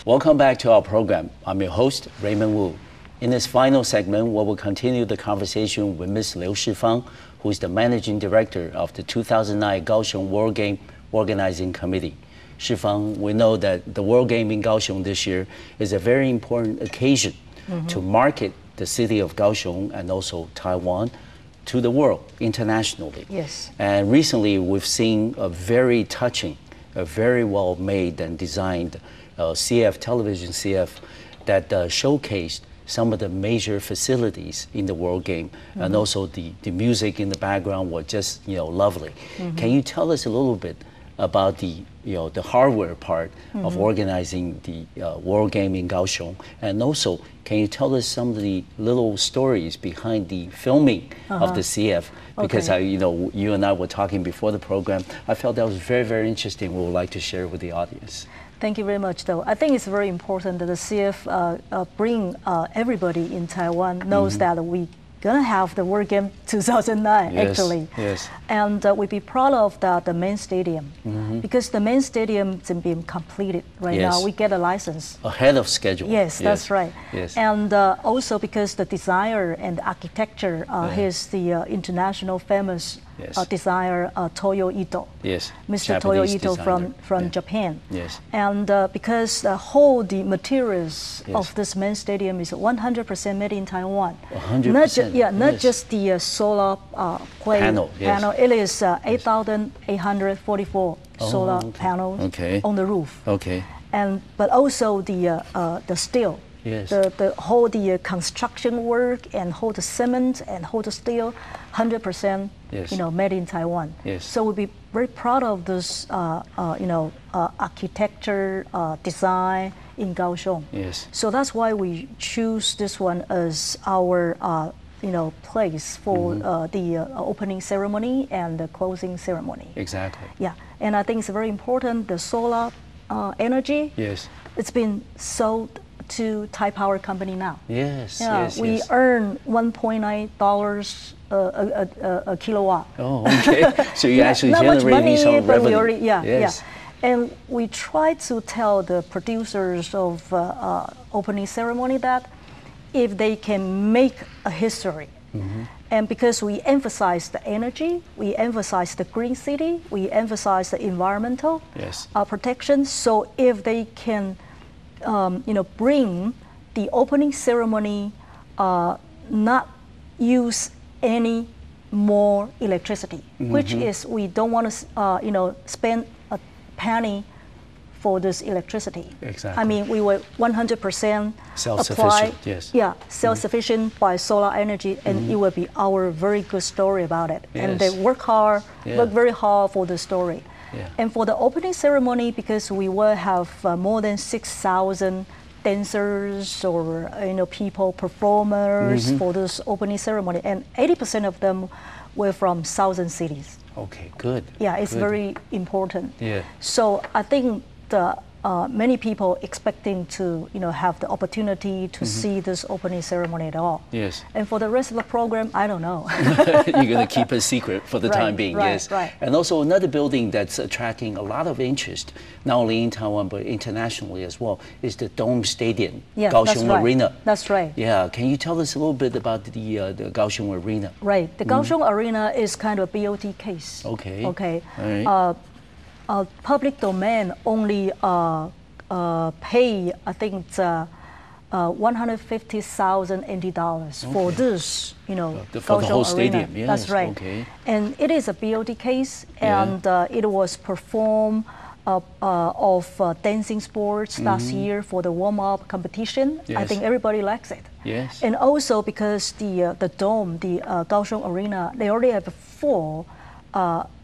Welcome back to our program. I'm your host, Raymond Wu. In this final segment, we will continue the conversation with Ms. Liu Shyh-Fang, who is the Managing Director of the 2009 Kaohsiung World Game Organizing Committee. Shyh-Fang, we know that the World Game in Kaohsiung this year is a very important occasion to market the city of Kaohsiung and also Taiwan to the world internationally. Yes. And recently we've seen a very touching, a very well made and designed CF television that showcased some of the major facilities in the World Game, and also the music in the background was just lovely. Can you tell us a little bit about the hardware part of organizing the World Game in Kaohsiung, and also can you tell us some of the little stories behind the filming of the CF? Because you and I were talking before the program. I felt that was very, very interesting. We would like to share with the audience. Thank you very much, though. I think it's very important that the CF bring everybody in Taiwan knows that we're gonna have the World Game 2009 actually. Yes. And we be proud of the main stadium because the main stadium is being completed right now. We get a license ahead of schedule. Yes, that's right. Yes. And also because the designer and the architecture is the international famous designer Toyo Ito. Yes. Mr. Japanese Toyo Ito designer. from Japan. Yes. And because the materials of this main stadium is 100% made in Taiwan. 100%. Not just the solar plate panel. It is 8,844 solar panels on the roof. Okay. But also the steel. Yes. The whole construction work and whole the cement and whole the steel, 100% made in Taiwan. Yes. So we'll be very proud of this architecture design in Kaohsiung. Yes. So that's why we choose this one as our place for the opening ceremony and the closing ceremony. Exactly. Yeah, and I think it's very important. The solar energy. Yes. It's been sold to Thai Power Company now. Yes. Yeah, yes. we earn $1.9 a kilowatt. Oh, okay. So you actually not much generating money, some but we revenue. already, Yes. And we try to tell the producers of opening ceremony that if they can make a history, and because we emphasize the energy, we emphasize the green city, we emphasize the environmental protection. So if they can, bring the opening ceremony, not use any more electricity, which is we don't want to, spend a penny for this electricity. Exactly. I mean, we were 100% self-sufficient. Yes. Yeah, self-sufficient by solar energy, and it will be our very good story about it. Yes. And they work very hard for the story. Yeah. And for the opening ceremony, because we will have more than 6,000 dancers or people, performers for this opening ceremony, and 80% of them were from southern cities. Okay, good. Yeah, it's good. very important. Yeah. So I think many people expecting to have the opportunity to see this opening ceremony at all. Yes. And for the rest of the program, I don't know. You're going to keep a secret for the time being. Yes. Right. And also another building that's attracting a lot of interest, not only in Taiwan but internationally as well, is the Dome Stadium, Kaohsiung Arena. That's right. Yeah. Can you tell us a little bit about the Kaohsiung Arena? Right. The Kaohsiung Arena is kind of a BOT case. Okay. Okay. All right. Public domain only pay, I think, 150,000 NT dollars for this, for the Kaohsiung whole Arena. stadium. Yes. That's right. Okay. And it is a BOT case, and it was performed of dancing sports last year for the warm-up competition. Yes. I think everybody likes it. Yes. And also because the dome, the Kaohsiung Arena, they already have 4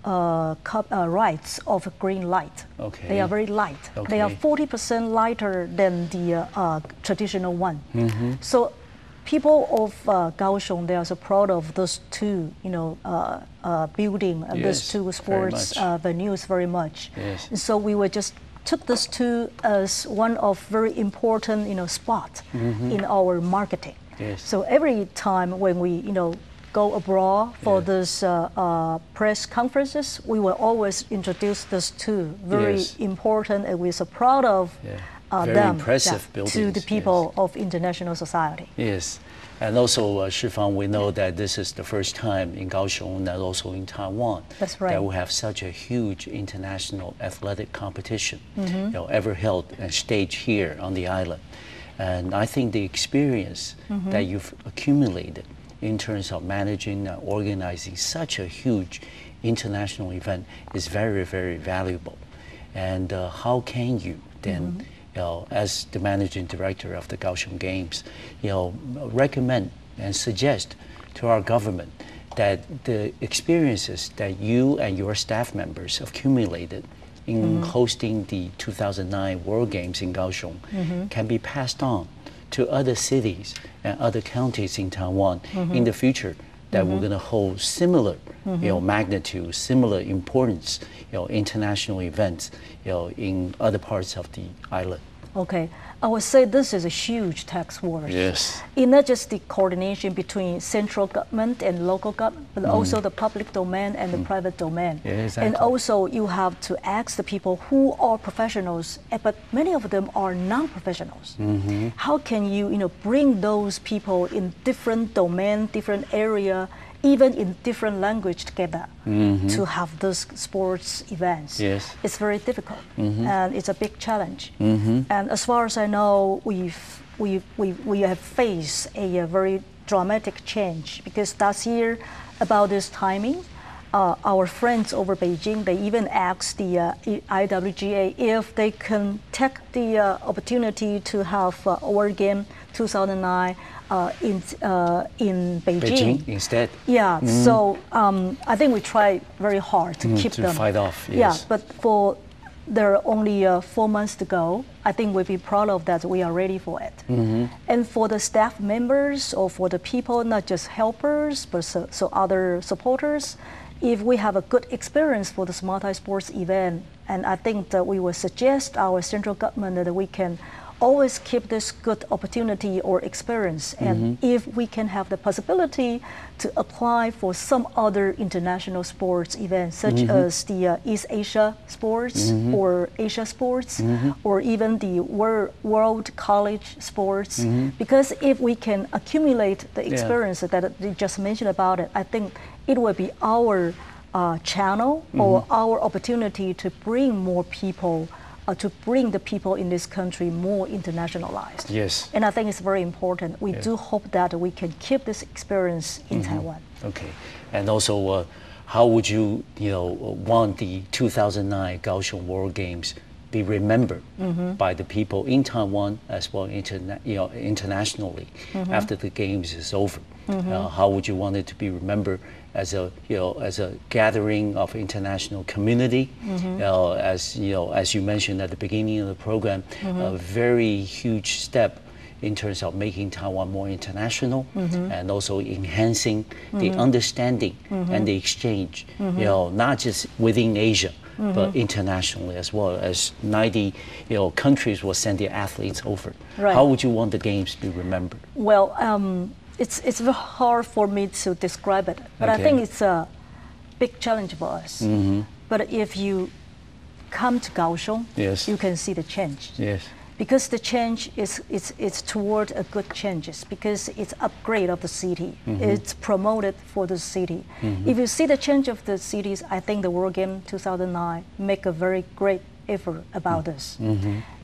lights of green light. Okay. They are very light. Okay. They are 40% lighter than the traditional one. So people of Kaohsiung, they are so proud of those 2, building and those 2 sports venues very much. Yes. And so we were just took these 2 as one of very important, spot in our marketing. Yes. So every time when we, go abroad for these press conferences, we will always introduce these 2 very important, and we're so proud of very impressive buildings. To the people of international society. Yes. And also, Shyh-Fang, we know that this is the first time in Kaohsiung and also in Taiwan that we have such a huge international athletic competition ever held and staged here on the island. And I think the experience that you've accumulated in terms of managing and organizing such a huge international event is very, very valuable. And how can you then, as the managing director of the Kaohsiung Games, recommend and suggest to our government that the experiences that you and your staff members accumulated in hosting the 2009 World Games in Kaohsiung can be passed on to other cities and other counties in Taiwan in the future, that we're going to hold similar magnitude, similar importance, international events, in other parts of the island. Okay, I would say this is a huge task force. Yes. It's not just the coordination between central government and local government, but also the public domain and the private domain. Yeah, exactly. And also you have to ask the people who are professionals, but many of them are non-professionals. How can you, bring those people in different domain, different area, even in different language together to have those sports events? Yes. It's very difficult and it's a big challenge. And as far as I know, we have faced a very dramatic change, because last year about this timing, our friends over Beijing, they even asked the IWGA if they can take the opportunity to have World Game 2009 in Beijing instead. Yeah, so I think we try very hard to keep them. To fight off, yes. Yeah, but there are only 4 months to go. I think we'll be proud of that. We are ready for it. And for the staff members or for the people, not just helpers, but so other supporters, if we have a good experience for this multi-sports event, and I think that we will suggest our central government that we can always keep this good opportunity or experience. And if we can have the possibility to apply for some other international sports events, such as the East Asia Sports or Asia Sports, or even the World College Sports, because if we can accumulate the experience that you just mentioned about it, I think it will be our channel or our opportunity to bring more people, to bring the people in this country more internationalized. Yes. And I think it's very important. We do hope that we can keep this experience in Taiwan. Okay. And also, how would you, want the 2009 Kaohsiung World Games be remembered by the people in Taiwan as well internationally after the games is over? How would you want it to be remembered as a gathering of international community? As you mentioned at the beginning of the program, a very huge step in terms of making Taiwan more international and also enhancing the understanding and the exchange, not just within Asia, but internationally as well, as 90 countries will send their athletes over. Right. How would you want the games to be remembered? Well, it's very hard for me to describe it, but I think it's a big challenge for us. But if you come to Kaohsiung, you can see the change. Yes. Because the change is toward a good changes, because it's upgrade of the city. It's promoted for the city. If you see the change of the cities, I think the World Game 2009 make a very great effort about this.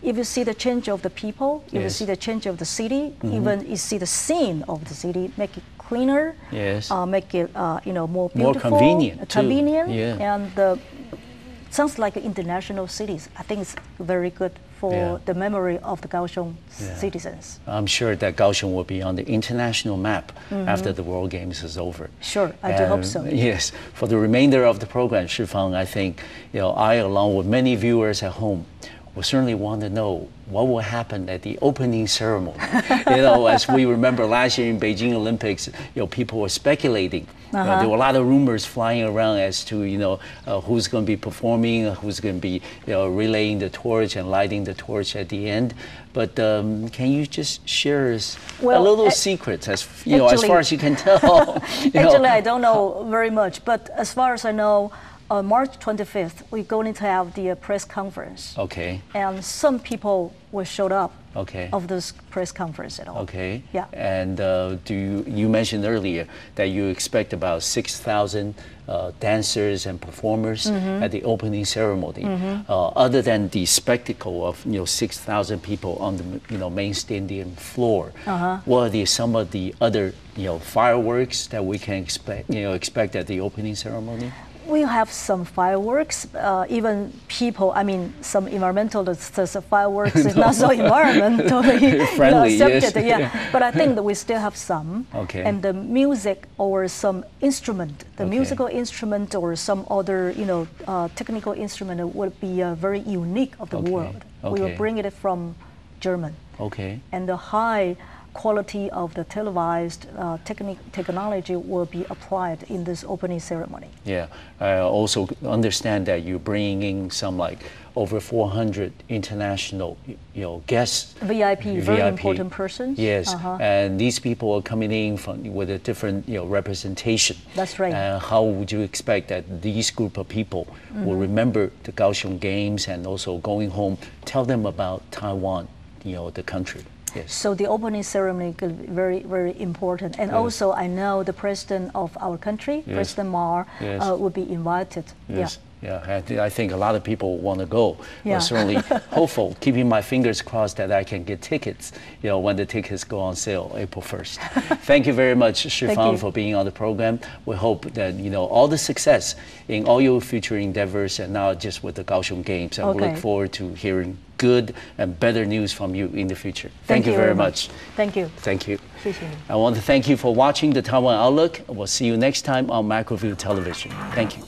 If you see the change of the people, if you see the change of the city, even you see the scene of the city, make it cleaner, make it more beautiful, more convenient, and sounds like international cities. I think it's very good for the memory of the Kaohsiung citizens. I'm sure that Kaohsiung will be on the international map after the World Games is over. Sure, I do hope so. Yes, for the remainder of the program, Shyh-Fang, I think I, along with many viewers at home, will certainly want to know what will happen at the opening ceremony. As we remember last year in Beijing Olympics, people were speculating. There were a lot of rumors flying around as to who's going to be performing, who's going to be relaying the torch and lighting the torch at the end. But can you just share us a little secret, as as far as you can tell? Actually, I don't know very much, but as far as I know, on March 25th, we're going to have the press conference. Okay. And some people will show up Okay. of this press conference at all. Okay. Yeah. And you mentioned earlier that you expect about 6,000 dancers and performers at the opening ceremony. Other than the spectacle of 6,000 people on the main stadium floor, what are some of the other fireworks that we can expect at the opening ceremony? We have some fireworks, even people, some environmentalists, fireworks is not so environmentally friendly, accepted. yes. Yeah. But I think that we still have some. Okay. And the music or some instrument, the musical instrument or some other, technical instrument would be very unique of the world. We will bring it from German. Okay. And the high quality of the televised technology will be applied in this opening ceremony. Yeah, I also understand that you're bringing in some over 400 international, guests. VIP, very important persons. Yes, and these people are coming in with a different, representation. That's right. How would you expect that these group of people will remember the Kaohsiung Games and also going home, tell them about Taiwan, the country? Yes. So the opening ceremony is very, very important. And also, I know the president of our country, President Ma, will be invited. Yes. Yeah, I think a lot of people want to go. Yeah. I'm certainly hopeful, keeping my fingers crossed that I can get tickets, when the tickets go on sale April 1st. Thank you very much, Shyh-Fang, for being on the program. We hope that, all the success in all your future endeavors and not just with the Kaohsiung Games. And we look forward to hearing good and better news from you in the future. Thank you very much. Thank you. Thank you. I want to thank you for watching the Taiwan Outlook. We'll see you next time on Macroview Television. Thank you.